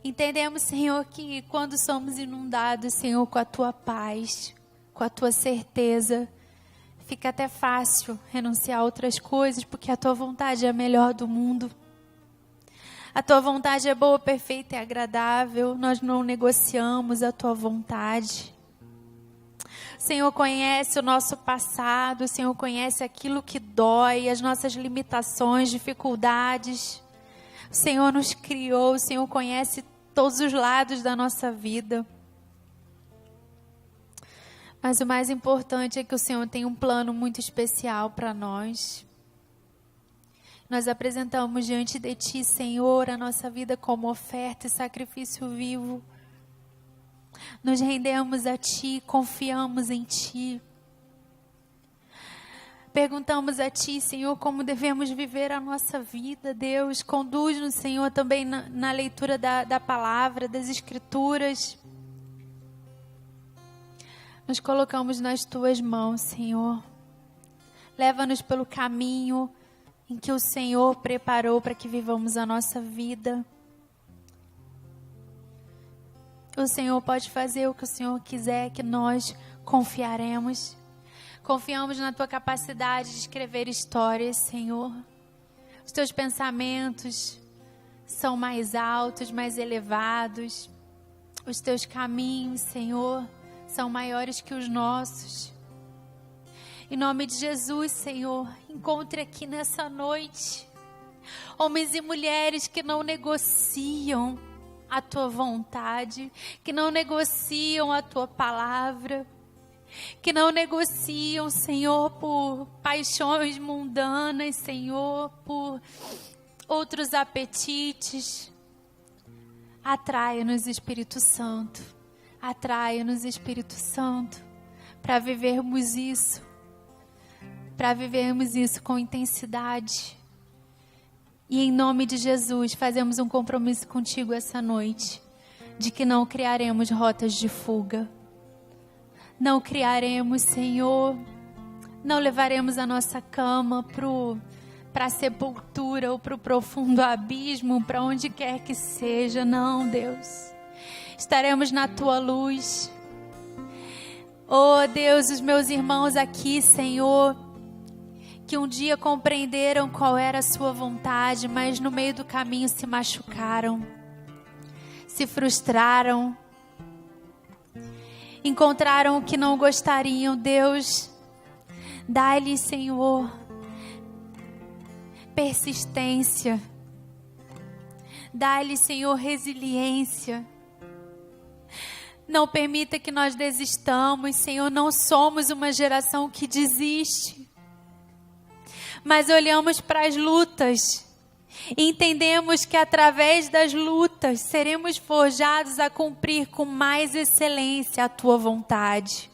Entendemos, Senhor, que quando somos inundados, Senhor, com a Tua paz, com a Tua certeza, fica até fácil renunciar a outras coisas, porque a Tua vontade é a melhor do mundo. A Tua vontade é boa, perfeita e agradável. Nós não negociamos a Tua vontade. O Senhor conhece o nosso passado. O Senhor conhece aquilo que dói, as nossas limitações, dificuldades. O Senhor nos criou. O Senhor conhece todos os lados da nossa vida. Mas o mais importante é que o Senhor tem um plano muito especial para nós. Nós apresentamos diante de Ti, Senhor, a nossa vida como oferta e sacrifício vivo. Nos rendemos a Ti, confiamos em Ti. Perguntamos a Ti, Senhor, como devemos viver a nossa vida, Deus. Conduz-nos, Senhor, também na leitura da palavra, das Escrituras. Nos colocamos nas Tuas mãos, Senhor. Leva-nos pelo caminho em que o Senhor preparou para que vivamos a nossa vida. O Senhor pode fazer o que o Senhor quiser, que nós confiaremos. Confiamos na Tua capacidade de escrever histórias, Senhor. Os Teus pensamentos são mais altos, mais elevados. Os Teus caminhos, Senhor, são maiores que os nossos. Em nome de Jesus, Senhor, encontre aqui nessa noite homens e mulheres que não negociam a Tua vontade, que não negociam a Tua palavra, que não negociam, Senhor, por paixões mundanas, Senhor, por outros apetites. Atraia-nos, Espírito Santo, atraia-nos, Espírito Santo, para vivermos isso. Para vivermos isso com intensidade. E em nome de Jesus, fazemos um compromisso contigo essa noite, de que não criaremos rotas de fuga. Não criaremos, Senhor, não levaremos a nossa cama para a sepultura ou para o profundo abismo, para onde quer que seja. Não, Deus. Estaremos na Tua luz. Oh, Deus, os meus irmãos aqui, Senhor, que um dia compreenderam qual era a Sua vontade, mas no meio do caminho se machucaram, se frustraram, encontraram o que não gostariam. Deus, dá-lhes, Senhor, persistência. Dá-lhe, Senhor, resiliência. Não permita que nós desistamos, Senhor. Não somos uma geração que desiste. Mas olhamos para as lutas e entendemos que através das lutas seremos forjados a cumprir com mais excelência a Tua vontade.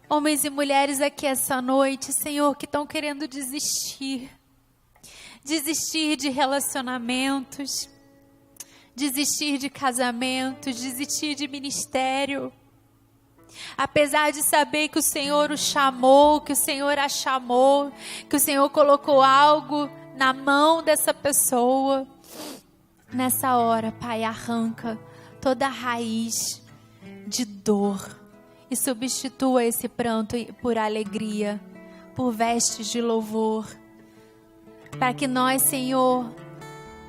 Homens e mulheres aqui essa noite, Senhor, que estão querendo desistir de relacionamentos, desistir de casamentos, desistir de ministério. Apesar de saber que o Senhor o chamou, que o Senhor a chamou, que o Senhor colocou algo na mão dessa pessoa. Nessa hora, Pai, arranca toda a raiz de dor e substitua esse pranto por alegria, por vestes de louvor. Para que nós, Senhor,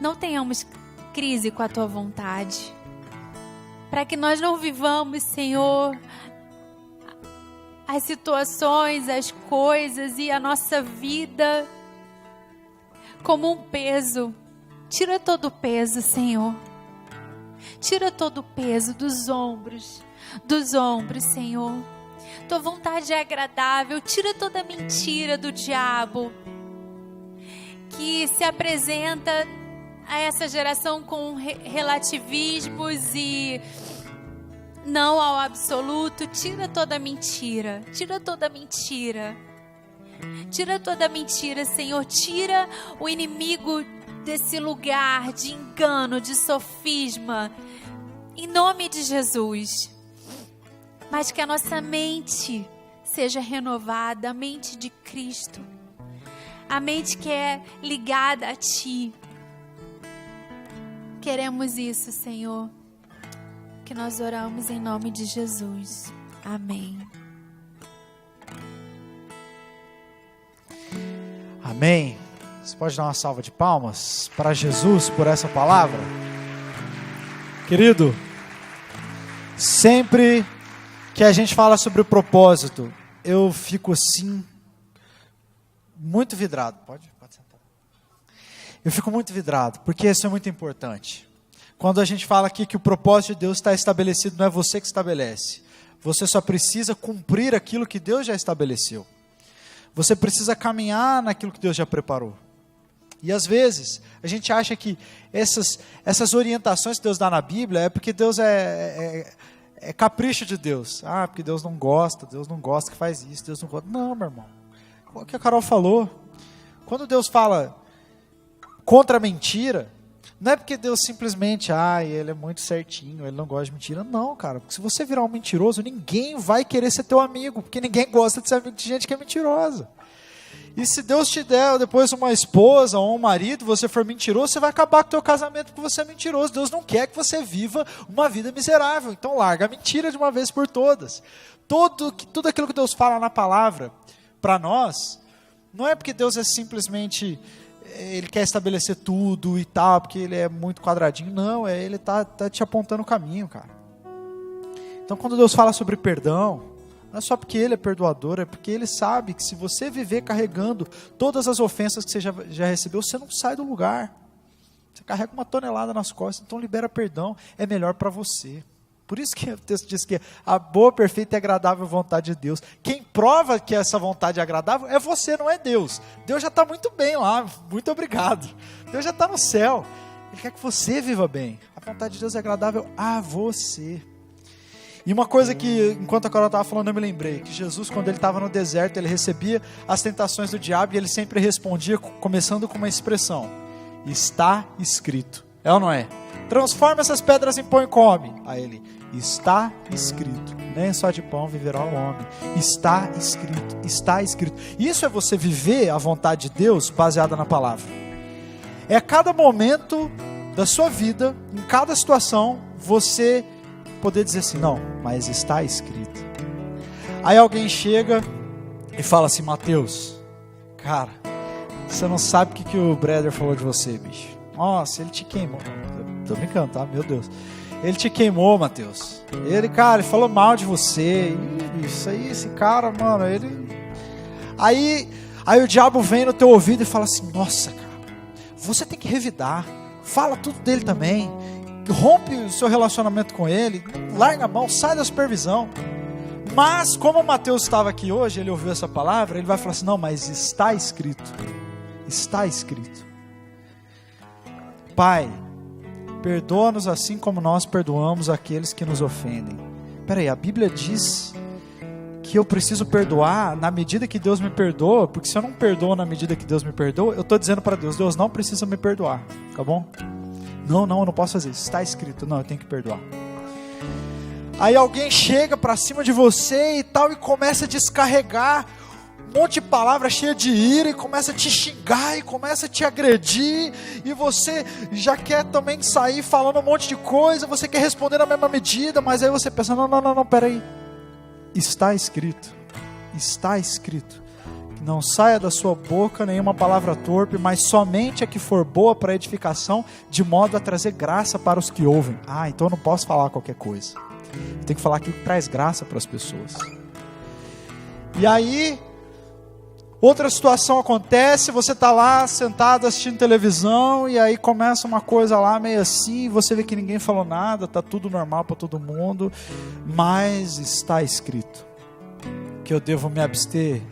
não tenhamos crise com a Tua vontade. Para que nós não vivamos, Senhor, as situações, as coisas e a nossa vida como um peso. Tira todo o peso, Senhor. Tira todo o peso dos ombros, Senhor. Tua vontade é agradável. Tira toda a mentira do diabo que se apresenta a essa geração com relativismos e não ao absoluto. Tira toda a mentira. Tira toda a mentira. Tira toda a mentira, Senhor. Tira o inimigo desse lugar de engano, de sofisma. Em nome de Jesus. Mas que a nossa mente seja renovada, a mente de Cristo. A mente que é ligada a Ti. Queremos isso, Senhor. Que nós oramos em nome de Jesus. Amém. Amém. Você pode dar uma salva de palmas para Jesus por essa palavra? Querido, sempre que a gente fala sobre o propósito, eu fico assim, muito vidrado. Pode sentar. Eu fico muito vidrado, porque isso é muito importante. Quando a gente fala aqui que o propósito de Deus está estabelecido, não é você que estabelece. Você só precisa cumprir aquilo que Deus já estabeleceu. Você precisa caminhar naquilo que Deus já preparou. E às vezes, a gente acha que essas orientações que Deus dá na Bíblia é porque Deus é capricho de Deus. Ah, porque Deus não gosta que faz isso, Deus não gosta. Não, meu irmão. O que a Carol falou. Quando Deus fala contra a mentira, não é porque Deus simplesmente, ele é muito certinho, ele não gosta de mentira. Não, cara, porque se você virar um mentiroso, ninguém vai querer ser teu amigo, porque ninguém gosta de ser amigo de gente que é mentirosa. E se Deus te der depois uma esposa ou um marido, você for mentiroso, você vai acabar com o teu casamento porque você é mentiroso. Deus não quer que você viva uma vida miserável. Então larga a mentira de uma vez por todas. Tudo aquilo que Deus fala na palavra para nós, não é porque Deus é simplesmente, Ele quer estabelecer tudo e tal, porque Ele é muito quadradinho. Não, Ele tá te apontando o caminho, cara. Então quando Deus fala sobre perdão, não é só porque Ele é perdoador, é porque Ele sabe que se você viver carregando todas as ofensas que você já recebeu, você não sai do lugar. Você carrega uma tonelada nas costas, então libera perdão, é melhor para você. Por isso que o texto diz que a boa, perfeita e agradável vontade de Deus. Quem prova que essa vontade é agradável é você, não é Deus. Deus já está muito bem lá, muito obrigado. Deus já está no céu. Ele quer que você viva bem. A vontade de Deus é agradável a você. E uma coisa que, enquanto a Carol estava falando, eu me lembrei, que Jesus, quando ele estava no deserto, ele recebia as tentações do diabo e ele sempre respondia, começando com uma expressão: está escrito. É ou não é? Transforma essas pedras em pão e come. Aí ele: está escrito, nem só de pão viverá o homem. Está escrito, está escrito. Isso é você viver a vontade de Deus baseada na palavra. É a cada momento da sua vida, em cada situação, você poder dizer assim: não, mas está escrito. Aí alguém chega e fala assim: Mateus, cara, você não sabe o que o Brother falou de você, bicho. Nossa, ele te queimou. Tô brincando, tá? Meu Deus. Ele te queimou, Mateus. Ele falou mal de você. Isso aí, esse cara, mano, ele... Aí Aí o diabo vem no teu ouvido e fala assim: nossa, cara, você tem que revidar, fala tudo dele também, rompe o seu relacionamento com ele, larga a mão, sai da supervisão. Mas como o Mateus estava aqui hoje, ele ouviu essa palavra, ele vai falar assim: não, mas está escrito, está escrito. Pai, perdoa-nos assim como nós perdoamos aqueles que nos ofendem. Peraí, a Bíblia diz que eu preciso perdoar na medida que Deus me perdoa, porque se eu não perdoo na medida que Deus me perdoa, eu estou dizendo para Deus: Deus não precisa me perdoar, tá bom? Não, eu não posso fazer isso, está escrito, não, eu tenho que perdoar. Aí alguém chega para cima de você e tal, e começa a descarregar um monte de palavra cheia de ira, e começa a te xingar, e começa a te agredir, e você já quer também sair falando um monte de coisa, você quer responder na mesma medida, mas aí você pensa: não, peraí, está escrito, que não saia da sua boca nenhuma palavra torpe, mas somente a que for boa para edificação, de modo a trazer graça para os que ouvem. Então eu não posso falar qualquer coisa, eu tenho que falar aquilo que traz graça para as pessoas. E aí, outra situação acontece, você está lá sentado assistindo televisão, e aí começa uma coisa lá meio assim, você vê que ninguém falou nada, está tudo normal para todo mundo, mas está escrito que eu devo me abster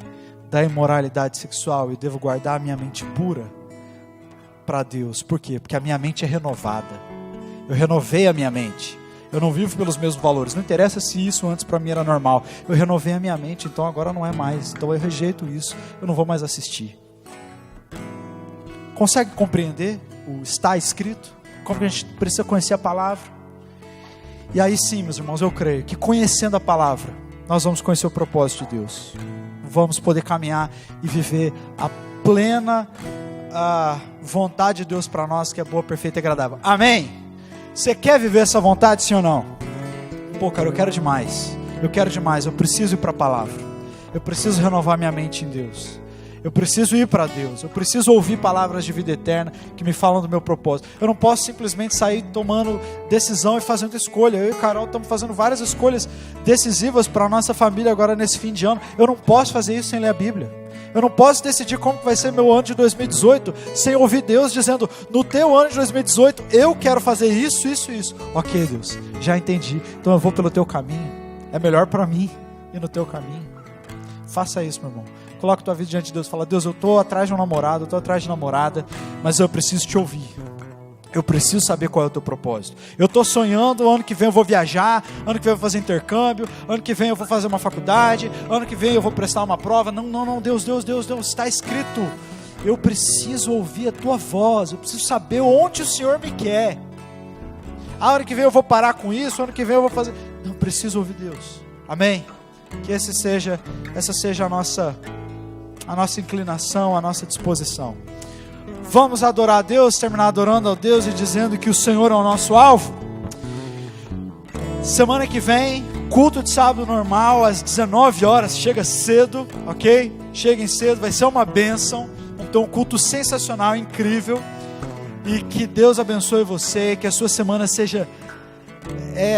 da imoralidade sexual e devo guardar a minha mente pura para Deus. Por quê? Porque a minha mente é renovada, eu renovei a minha mente. Eu não vivo pelos mesmos valores, não interessa se isso antes para mim era normal, eu renovei a minha mente, então agora não é mais, então eu rejeito isso, eu não vou mais assistir. Consegue compreender o está escrito? Como que a gente precisa conhecer a palavra? E aí sim, meus irmãos, eu creio que conhecendo a palavra, nós vamos conhecer o propósito de Deus, vamos poder caminhar e viver a plena vontade de Deus para nós, que é boa, perfeita e agradável. Amém? Você quer viver essa vontade, sim ou não? Pô, cara, eu quero demais, eu preciso ir para a palavra, eu preciso renovar minha mente em Deus, eu preciso ir para Deus, eu preciso ouvir palavras de vida eterna que me falam do meu propósito. Eu não posso simplesmente sair tomando decisão e fazendo escolha. Eu e Carol estamos fazendo várias escolhas decisivas para a nossa família agora nesse fim de ano. Eu não posso fazer isso sem ler a Bíblia. Eu não posso decidir como vai ser meu ano de 2018 sem ouvir Deus dizendo: no teu ano de 2018 eu quero fazer isso. Ok, Deus, já entendi, então eu vou pelo teu caminho, é melhor para mim ir no teu caminho. Faça isso, meu irmão. Coloca tua vida diante de Deus, fala: Deus, eu estou atrás de um namorado, eu estou atrás de namorada, mas eu preciso te ouvir. Eu preciso saber qual é o teu propósito. Eu estou sonhando, ano que vem eu vou viajar, ano que vem eu vou fazer intercâmbio, ano que vem eu vou fazer uma faculdade, ano que vem eu vou prestar uma prova. Não, Deus, está escrito. Eu preciso ouvir a tua voz, eu preciso saber onde o Senhor me quer. Ano que vem eu vou parar com isso, ano que vem eu vou fazer... Não, preciso ouvir Deus. Amém? Que essa seja a nossa inclinação, a nossa disposição. Vamos adorar a Deus, terminar adorando a Deus e dizendo que o Senhor é o nosso alvo. Semana que vem, culto de sábado normal, às 19 horas, chega cedo, ok? Cheguem cedo, vai ser uma bênção. Vamos ter um culto sensacional, incrível. E que Deus abençoe você, que a sua semana seja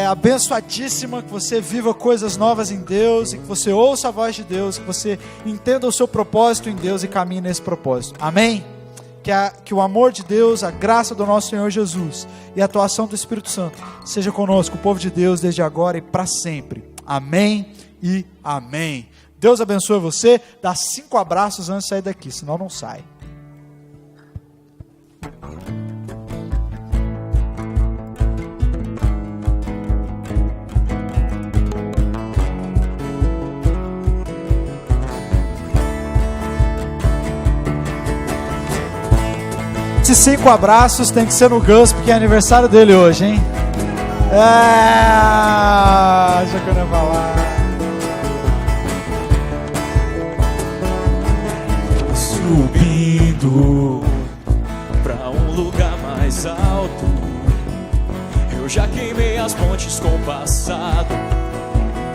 abençoadíssima, que você viva coisas novas em Deus, e que você ouça a voz de Deus, que você entenda o seu propósito em Deus e caminhe nesse propósito. Amém? Que o amor de Deus, a graça do nosso Senhor Jesus e a atuação do Espírito Santo seja conosco, o povo de Deus, desde agora e para sempre. Amém e amém. Deus abençoe você. Dá 5 abraços antes de sair daqui, senão não sai. Esses 5 abraços tem que ser no Gus, porque é aniversário dele hoje, hein? Já que eu não ia falar. Subindo pra um lugar mais alto, eu já queimei as pontes com o passado,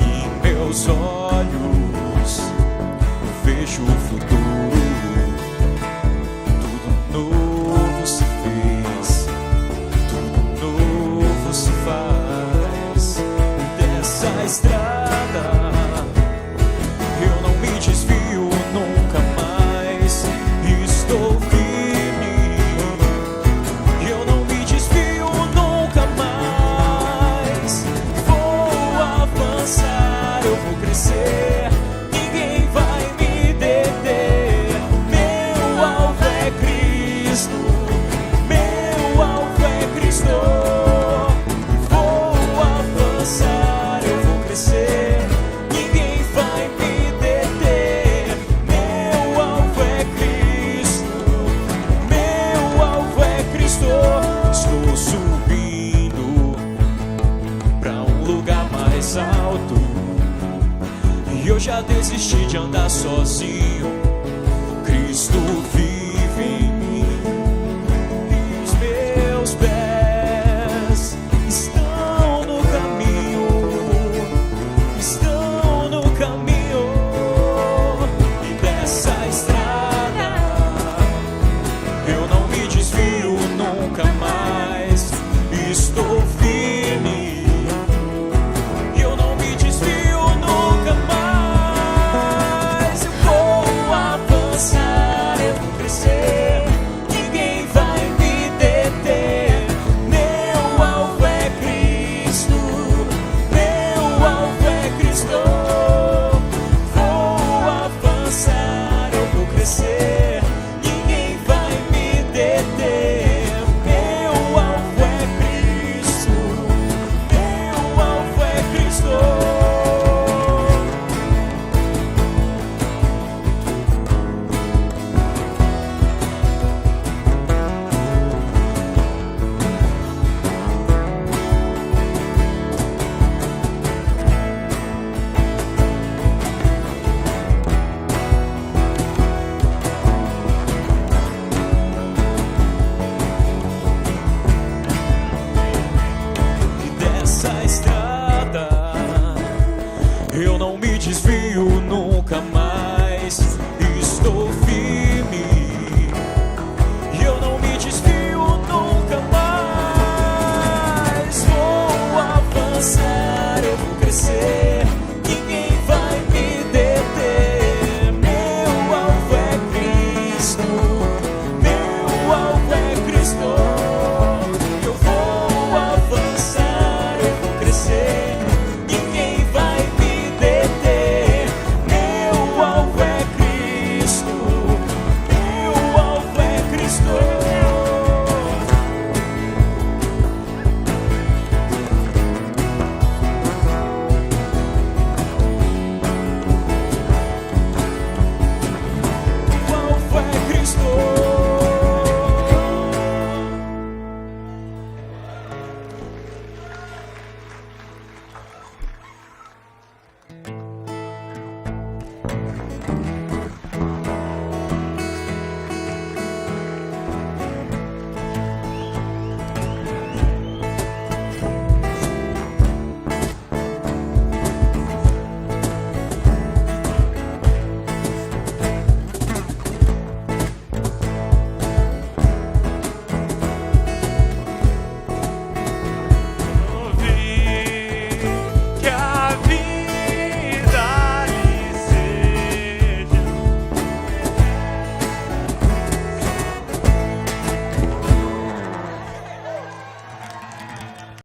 e em meus olhos vejo o futuro. Se fez, tudo novo se faz. Dessa estrada eu não me desvio nunca mais. nunca desisti de andar sozinho. Cristo